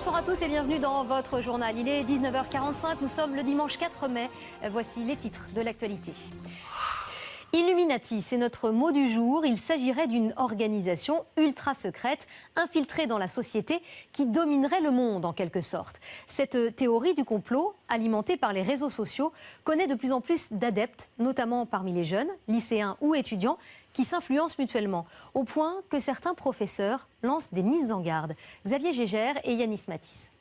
Bonsoir à tous et bienvenue dans votre journal. Il est 19h45, nous sommes le dimanche 4 mai. Voici les titres de l'actualité. Illuminati, c'est notre mot du jour. Il s'agirait d'une organisation ultra secrète, infiltrée dans la société, qui dominerait le monde en quelque sorte. Cette théorie du complot, alimentée par les réseaux sociaux, connaît de plus en plus d'adeptes, notamment parmi les jeunes, lycéens ou étudiants, qui s'influencent mutuellement, au point que certains professeurs lancent des mises en garde. Xavier Gégère et Yanis Matisse.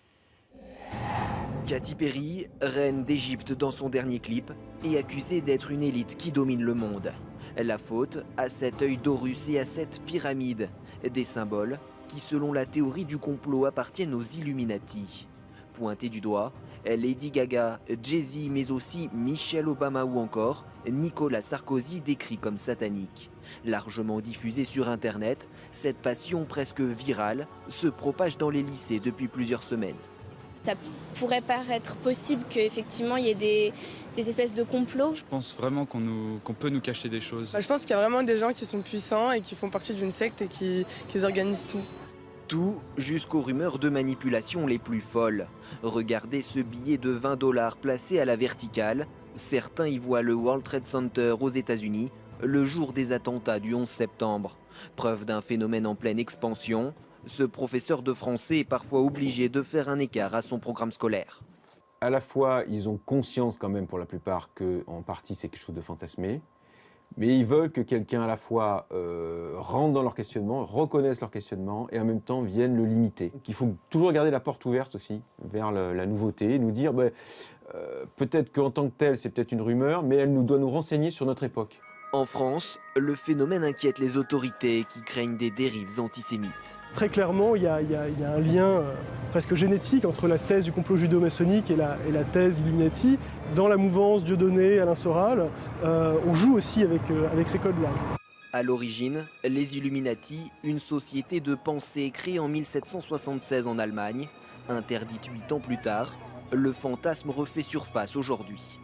Katy Perry, reine d'Égypte dans son dernier clip, est accusée d'être une élite qui domine le monde. La faute à cet œil d'Horus et à cette pyramide, des symboles qui, selon la théorie du complot, appartiennent aux Illuminati. Pointés du doigt, Lady Gaga, Jay-Z, mais aussi Michelle Obama ou encore Nicolas Sarkozy décrit comme satanique. Largement diffusée sur Internet, cette passion presque virale se propage dans les lycées depuis plusieurs semaines. Ça pourrait paraître possible qu'effectivement il y ait des espèces de complots. Je pense vraiment qu'on peut nous cacher des choses. Je pense qu'il y a vraiment des gens qui sont puissants et qui font partie d'une secte et qui organisent tout. Tout jusqu'aux rumeurs de manipulation les plus folles. Regardez ce billet de 20 $ placé à la verticale. Certains y voient le World Trade Center aux États-Unis, le jour des attentats du 11 septembre. Preuve d'un phénomène en pleine expansion. Ce professeur de français est parfois obligé de faire un écart à son programme scolaire. À la fois, ils ont conscience quand même pour la plupart qu'en partie c'est quelque chose de fantasmé, mais ils veulent que quelqu'un à la fois rentre dans leur questionnement, reconnaisse leur questionnement et en même temps vienne le limiter. Donc, il faut toujours garder la porte ouverte aussi vers la nouveauté, nous dire peut-être qu'en tant que tel c'est peut-être une rumeur, mais elle doit nous renseigner sur notre époque. En France, le phénomène inquiète les autorités qui craignent des dérives antisémites. Très clairement, il y a un lien presque génétique entre la thèse du complot judéo-maçonnique et la thèse Illuminati. Dans la mouvance Dieudonné, Alain Soral, on joue aussi avec ces codes-là. À l'origine, les Illuminati, une société de pensée créée en 1776 en Allemagne, interdite 8 ans plus tard, le fantasme refait surface aujourd'hui.